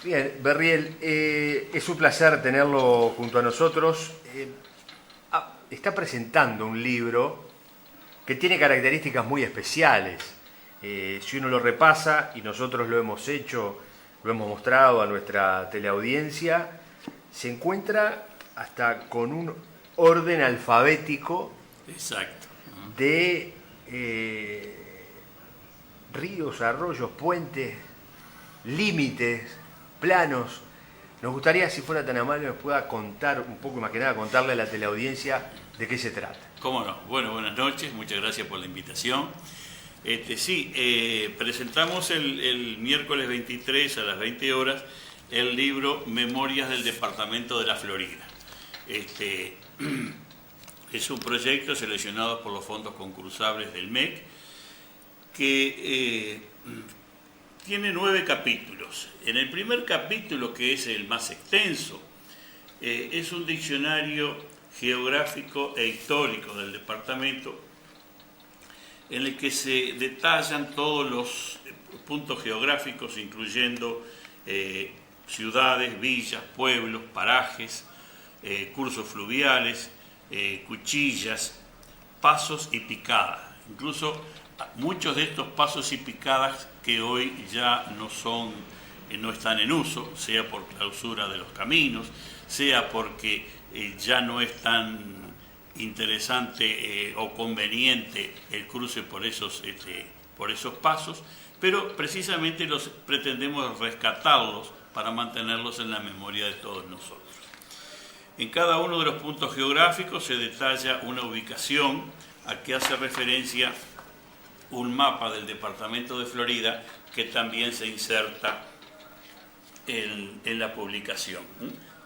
Bien, Berriel, es un placer tenerlo junto a nosotros. Está presentando un libro que tiene características muy especiales. Si uno lo repasa, y nosotros lo hemos hecho, lo hemos mostrado a nuestra teleaudiencia, se encuentra hasta con un orden alfabético. Exacto. De ríos, arroyos, puentes, límites, planos. Nos gustaría, si fuera tan amable, nos pueda contar un poco, más que nada, contarle a la teleaudiencia de qué se trata. ¿Cómo no? Bueno, buenas noches, muchas gracias por la invitación. Presentamos el miércoles 23 a las 20 horas el libro Memorias del Departamento de la Florida. Es un proyecto seleccionado por los fondos concursables del MEC que tiene 9 capítulos. En el primer capítulo, que es el más extenso, es un diccionario geográfico e histórico del departamento en el que se detallan todos los puntos geográficos, incluyendo ciudades, villas, pueblos, parajes, cursos fluviales, cuchillas, pasos y picadas. Incluso muchos de estos pasos y picadas que hoy ya no están en uso, sea por clausura de los caminos, sea porque ya no es tan interesante o conveniente el cruce por esos pasos, pero precisamente pretendemos rescatarlos para mantenerlos en la memoria de todos nosotros. En cada uno de los puntos geográficos se detalla una ubicación a que hace referencia un mapa del departamento de Florida que también se inserta en la publicación.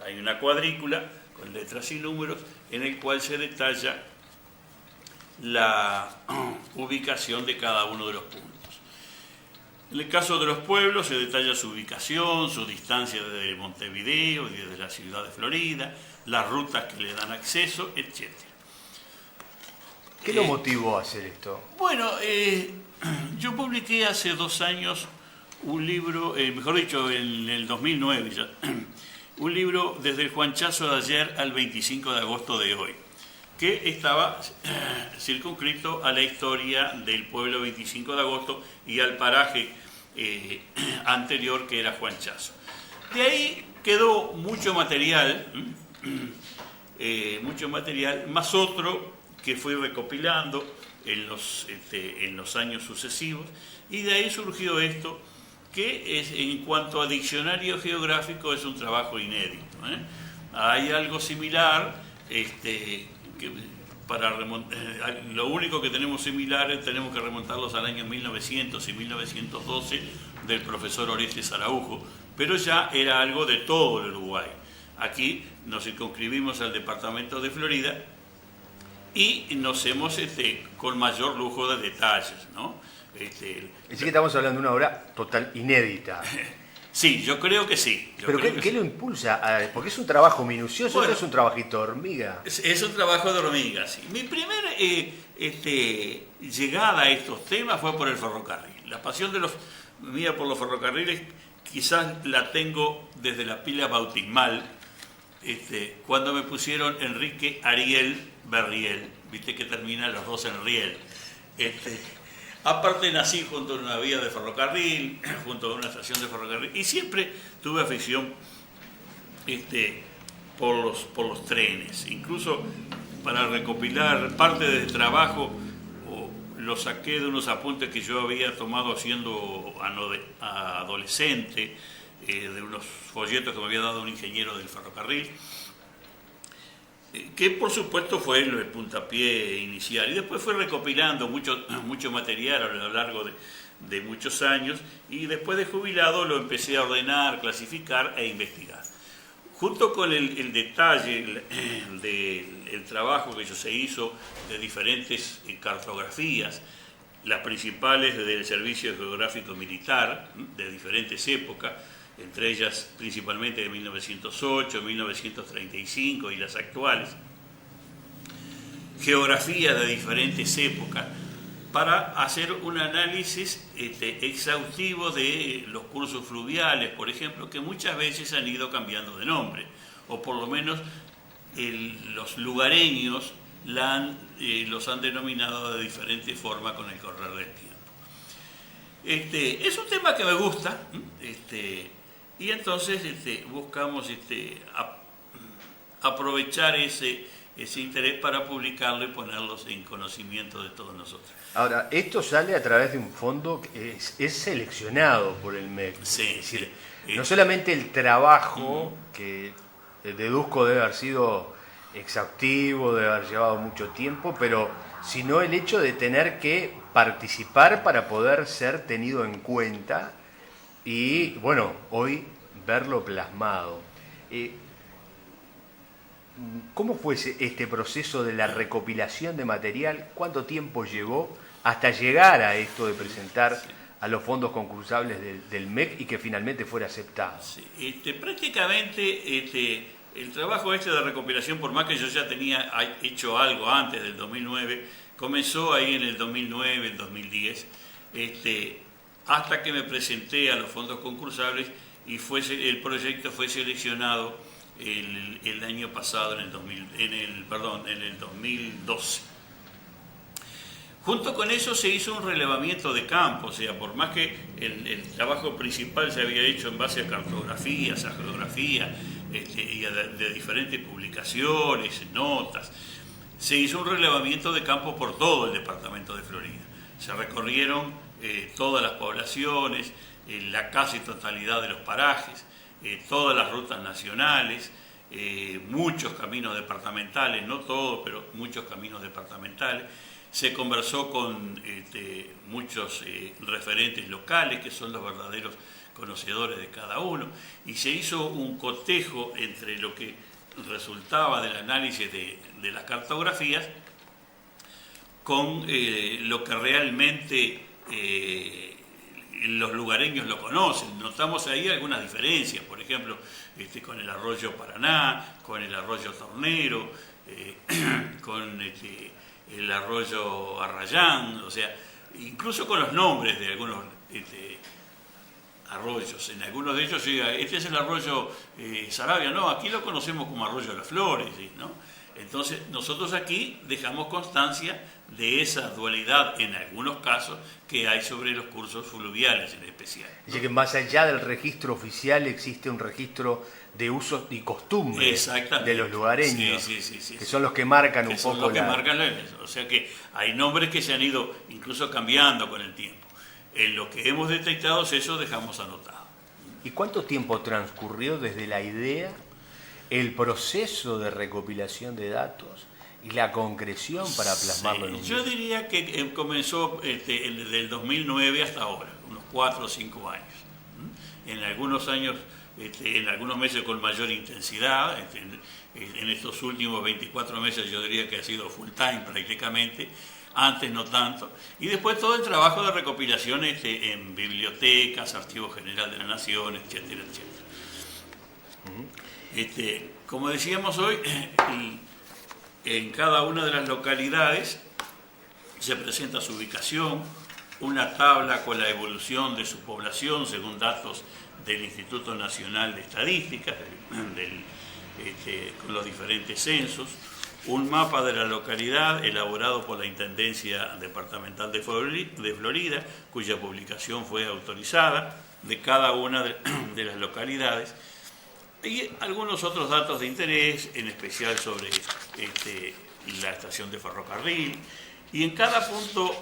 Hay una cuadrícula con letras y números en el cual se detalla la ubicación de cada uno de los puntos. En el caso de los pueblos se detalla su ubicación, su distancia desde Montevideo y desde la ciudad de Florida, las rutas que le dan acceso, etc. ¿Qué lo motivó a hacer esto? Bueno, yo publiqué hace 2 años un libro, mejor dicho, en el 2009 ya, un libro desde el Juanchazo de ayer al 25 de agosto de hoy, que estaba circunscrito a la historia del pueblo 25 de agosto y al paraje anterior que era Juanchazo. De ahí quedó mucho material, más otro que fui recopilando en los años sucesivos, y de ahí surgió esto, que es, en cuanto a diccionario geográfico, es un trabajo inédito. Hay algo similar, lo único que tenemos similar es tenemos que remontarlos al año 1900 y 1912 del profesor Orestes Araujo, pero ya era algo de todo el Uruguay. Aquí nos circunscribimos al departamento de Florida y nos hemos con mayor lujo de detalles, ¿no? Es decir, que estamos hablando de una obra total inédita. Sí, yo creo que sí. ¿Pero qué lo impulsa? Porque es un trabajo minucioso, bueno, es un trabajito de hormiga. Es un trabajo de hormiga, sí. Mi primera llegada a estos temas fue por el ferrocarril. La pasión mía por los ferrocarriles quizás la tengo desde la pila bautismal, cuando me pusieron Enrique Ariel Berriel, viste que terminan los dos en Riel. Aparte nací junto a una vía de ferrocarril, junto a una estación de ferrocarril, y siempre tuve afición por los trenes. Incluso para recopilar parte del trabajo, lo saqué de unos apuntes que yo había tomado siendo adolescente, de unos folletos que me había dado un ingeniero del ferrocarril, que por supuesto fue el puntapié inicial, y después fue recopilando mucho material a lo largo de muchos años, y después de jubilado lo empecé a ordenar, clasificar e investigar. Junto con el detalle del trabajo que se hizo de diferentes cartografías, las principales del Servicio Geográfico Militar de diferentes épocas, entre ellas principalmente de 1908, 1935 y las actuales, geografías de diferentes épocas, para hacer un análisis exhaustivo de los cursos fluviales, por ejemplo, que muchas veces han ido cambiando de nombre, o por lo menos los lugareños los han denominado de diferente forma con el correr del tiempo. Es un tema que me gusta, y entonces buscamos aprovechar ese interés para publicarlo y ponerlos en conocimiento de todos nosotros. Ahora, esto sale a través de un fondo que es seleccionado por el MEC. Sí, es decir, sí. No solamente el trabajo, que deduzco debe haber sido exhaustivo, debe haber llevado mucho tiempo, pero sino el hecho de tener que participar para poder ser tenido en cuenta y, bueno, hoy verlo plasmado. ¿Cómo fue este proceso de la recopilación de material? ¿Cuánto tiempo llevó hasta llegar a esto de presentar a los fondos concursables del MEC y que finalmente fuera aceptado? Sí, prácticamente el trabajo de recopilación, por más que yo ya tenía hecho algo antes del 2009, comenzó ahí en el 2009, el 2010, hasta que me presenté a los fondos concursables y el proyecto fue seleccionado el año pasado, en el 2012. Junto con eso se hizo un relevamiento de campo, o sea, por más que el trabajo principal se había hecho en base a cartografías, a geografía, y de diferentes publicaciones, notas, se hizo un relevamiento de campo por todo el departamento de Florida. Se recorrieron todas las poblaciones, la casi totalidad de los parajes, todas las rutas nacionales, muchos caminos departamentales, no todos, pero muchos caminos departamentales. Se conversó con muchos referentes locales, que son los verdaderos conocedores de cada uno, y se hizo un cotejo entre lo que resultaba del análisis de las cartografías con lo que realmente los lugareños lo conocen. Notamos ahí algunas diferencias, por ejemplo, con el arroyo Paraná, con el arroyo Tornero, con el arroyo Arrayán, o sea, incluso con los nombres de algunos arroyos. En algunos de ellos, este es el arroyo Saravia, no, aquí lo conocemos como arroyo Las Flores, ¿no? Entonces, nosotros aquí dejamos constancia de esa dualidad, en algunos casos, que hay sobre los cursos fluviales en especial, ¿no? Así que más allá del registro oficial existe un registro de usos y costumbres de los lugareños, que son los que marcan un poco o sea que hay nombres que se han ido incluso cambiando con el tiempo. En lo que hemos detectado, eso dejamos anotado. ¿Y cuánto tiempo transcurrió desde la idea, el proceso de recopilación de datos y la concreción para plasmarlo en un libro? Yo diría que comenzó desde el 2009 hasta ahora, unos 4 o 5 años. En algunos años, en algunos meses con mayor intensidad, en estos últimos 24 meses yo diría que ha sido full time prácticamente, antes no tanto, y después todo el trabajo de recopilación en bibliotecas, Archivo General de la Nación, etcétera, etcétera. Como decíamos hoy, en cada una de las localidades se presenta su ubicación, una tabla con la evolución de su población según datos del Instituto Nacional de Estadística, con los diferentes censos, un mapa de la localidad elaborado por la Intendencia Departamental de Florida, cuya publicación fue autorizada, de cada una de las localidades, y algunos otros datos de interés, en especial sobre la estación de ferrocarril, y en cada punto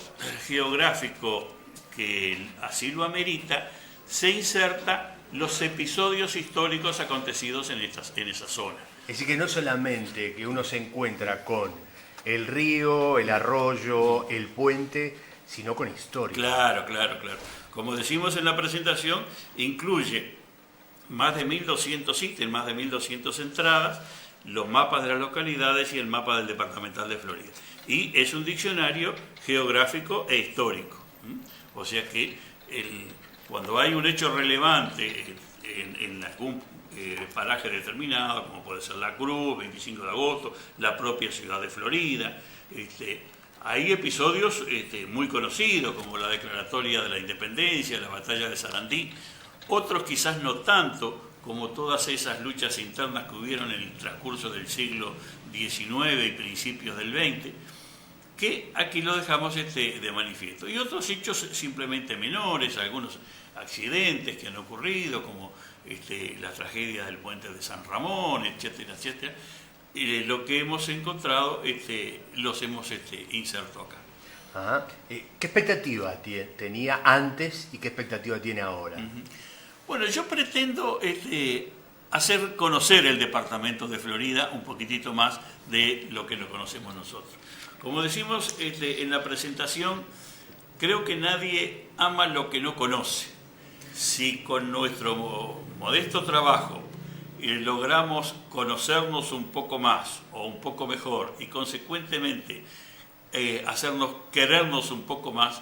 geográfico que así lo amerita, se inserta los episodios históricos acontecidos en esa zona. Es decir, que no solamente que uno se encuentra con el río, el arroyo, el puente, sino con historia. Claro. Como decimos en la presentación, incluye más de 1.200 ítems, más de 1.200 entradas, los mapas de las localidades y el mapa del departamental de Florida. Y es un diccionario geográfico e histórico. O sea que cuando hay un hecho relevante en algún paraje determinado, como puede ser La Cruz, 25 de agosto, la propia ciudad de Florida, Hay episodios muy conocidos, como la declaratoria de la independencia, la batalla de Sarandí, otros quizás no tanto, como todas esas luchas internas que hubieron en el transcurso del siglo XIX y principios del XX, que aquí lo dejamos de manifiesto. Y otros hechos simplemente menores, algunos accidentes que han ocurrido, como la tragedia del puente de San Ramón, etcétera, etcétera. Lo que hemos encontrado los hemos inserto acá. Ajá. ¿Qué expectativa tenía antes y qué expectativa tiene ahora? Bueno, yo pretendo hacer conocer el departamento de Florida un poquitito más de lo que lo conocemos nosotros. Como decimos en la presentación, creo que nadie ama lo que no conoce. Si con nuestro modesto trabajo logramos conocernos un poco más o un poco mejor y consecuentemente hacernos querernos un poco más,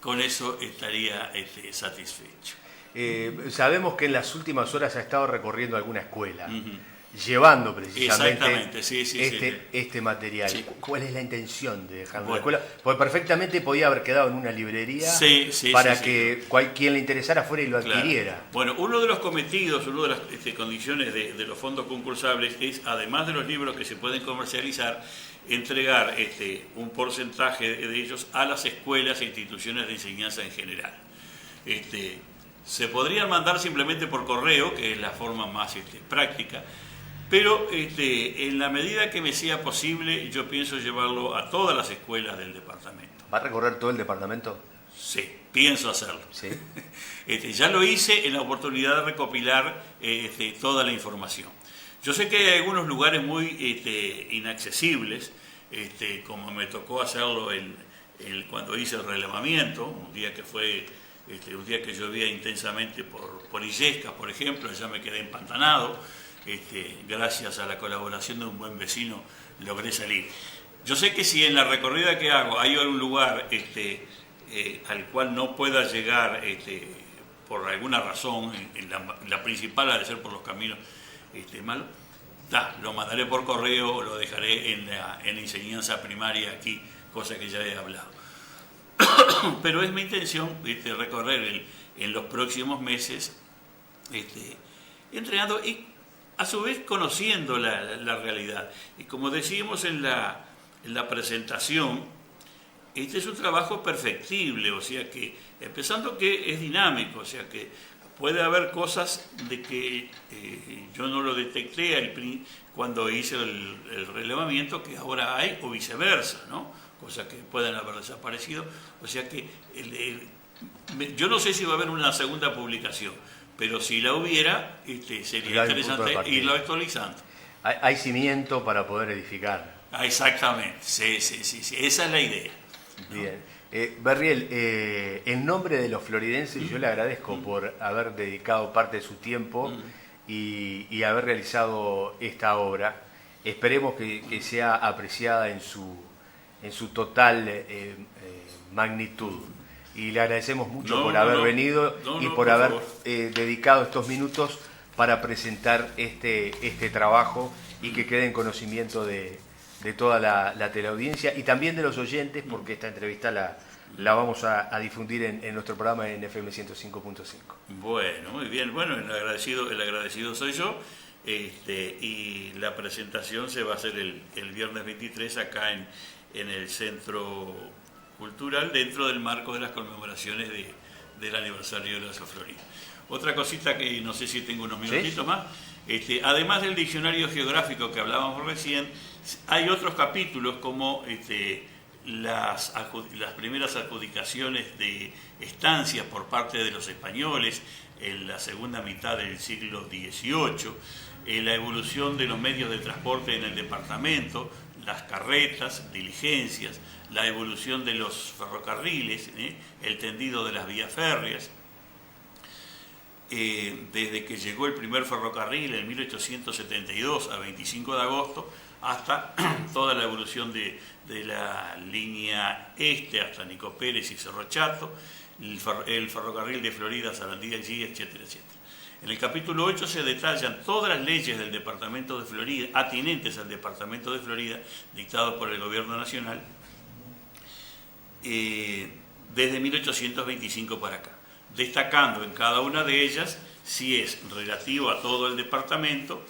con eso estaría satisfecho. Sabemos que en las últimas horas ha estado recorriendo alguna escuela, llevando precisamente este material. Sí. ¿Cuál es la intención de dejarlo en la escuela? Porque perfectamente podía haber quedado en una librería para que quien le interesara fuera y lo adquiriera. Claro. Bueno, uno de los cometidos, una de las condiciones de los fondos concursables es, además de los libros que se pueden comercializar, entregar un porcentaje de ellos a las escuelas e instituciones de enseñanza en general. Se podrían mandar simplemente por correo, que es la forma más práctica, pero en la medida que me sea posible, yo pienso llevarlo a todas las escuelas del departamento. ¿Va a recorrer todo el departamento? Sí, pienso hacerlo. ¿Sí? Ya lo hice en la oportunidad de recopilar toda la información. Yo sé que hay algunos lugares muy inaccesibles, como me tocó hacerlo cuando hice el relevamiento, un día que llovía intensamente por Illescas, por ejemplo, ya me quedé empantanado. Gracias a la colaboración de un buen vecino logré salir. Yo sé que si en la recorrida que hago hay algún lugar al cual no pueda llegar por alguna razón, la principal ha de ser por los caminos malos, lo mandaré por correo o lo dejaré en la enseñanza primaria aquí, cosa que ya he hablado. Pero es mi intención recorrer en los próximos meses entrenando y a su vez conociendo la realidad. Y como decíamos en la presentación, este es un trabajo perfectible, o sea que, empezando que es dinámico, o sea que puede haber cosas de que yo no lo detecté cuando hice el relevamiento que ahora hay, o viceversa, ¿no? Cosas que pueden haber desaparecido. O sea que yo no sé si va a haber una segunda publicación, pero si la hubiera, sería interesante irlo actualizando. Hay cimiento para poder edificar. Exactamente, sí, esa es la idea, ¿no? Bien. Berriel, en nombre de los floridenses yo le agradezco por haber dedicado parte de su tiempo y haber realizado esta obra. Esperemos que sea apreciada en su total magnitud. Y le agradecemos mucho por haber venido y por haber dedicado estos minutos para presentar este trabajo y que quede en conocimiento de toda la teleaudiencia y también de los oyentes, porque esta entrevista la vamos a difundir en nuestro programa en FM 105.5. Bueno, muy bien. Bueno, el agradecido soy yo. Y la presentación se va a hacer el viernes 23 acá en el Centro Cultural, dentro del marco de las conmemoraciones del aniversario de la Florida. Otra cosita que no sé si tengo unos minutitos más, además del diccionario geográfico que hablábamos recién, hay otros capítulos como las primeras adjudicaciones de estancias por parte de los españoles en la segunda mitad del siglo XVIII, la evolución de los medios de transporte en el departamento, las carretas, diligencias, la evolución de los ferrocarriles, el tendido de las vías férreas, desde que llegó el primer ferrocarril en 1872 a 25 de agosto, hasta toda la evolución de la línea este hasta Nico Pérez y Cerro Chato, el ferrocarril de Florida, Sarandí, allí, etcétera, etcétera. En el capítulo 8 se detallan todas las leyes del departamento de Florida, atinentes al departamento de Florida, dictadas por el gobierno nacional, desde 1825 para acá, destacando en cada una de ellas si es relativo a todo el departamento,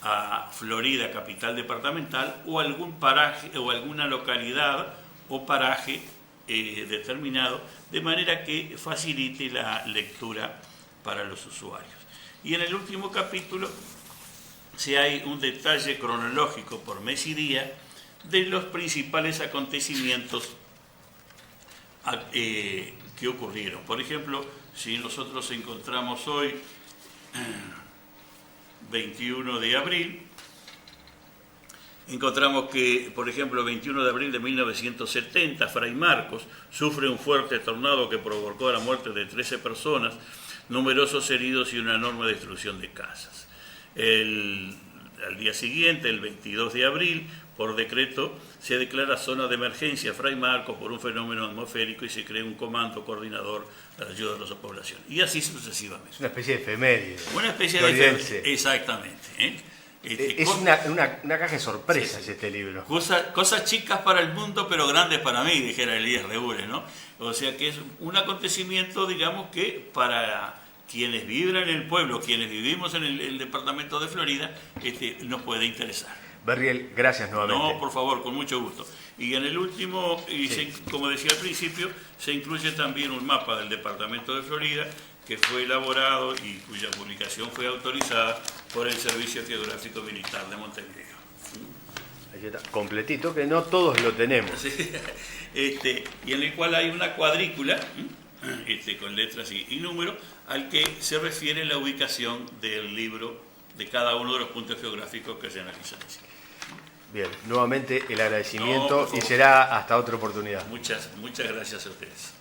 a Florida, capital departamental, o algún paraje o alguna localidad o paraje determinado, de manera que facilite la lectura para los usuarios. Y en el último capítulo si hay un detalle cronológico por mes y día de los principales acontecimientos que ocurrieron. Por ejemplo, si nosotros encontramos hoy 21 de abril, encontramos que, por ejemplo, 21 de abril de 1970, Fray Marcos sufre un fuerte tornado que provocó la muerte de 13 personas, numerosos heridos y una enorme destrucción de casas. Al día siguiente, el 22 de abril, por decreto, se declara zona de emergencia Fray Marcos por un fenómeno atmosférico y se crea un comando coordinador a la ayuda de la población. Y así sucesivamente. Es una especie de efeméride. Una especie de efeméride, exactamente. Es una caja de sorpresas, sí, este libro. Cosas chicas para el mundo, pero grandes para mí, dijera Elías Reúles, ¿no? O sea que es un acontecimiento, digamos, que para quienes viven en el pueblo, quienes vivimos en el departamento de Florida, nos puede interesar. Berriel, gracias nuevamente. No, por favor, con mucho gusto. Y en el último, sí, como decía al principio, se incluye también un mapa del departamento de Florida que fue elaborado y cuya publicación fue autorizada por el Servicio Geográfico Militar de Montevideo. Ahí está, completito, que no todos lo tenemos. Sí, y en el cual hay una cuadrícula con letras y números al que se refiere la ubicación del libro de cada uno de los puntos geográficos que se analizan. Bien, nuevamente el agradecimiento y será hasta otra oportunidad. Muchas gracias a ustedes.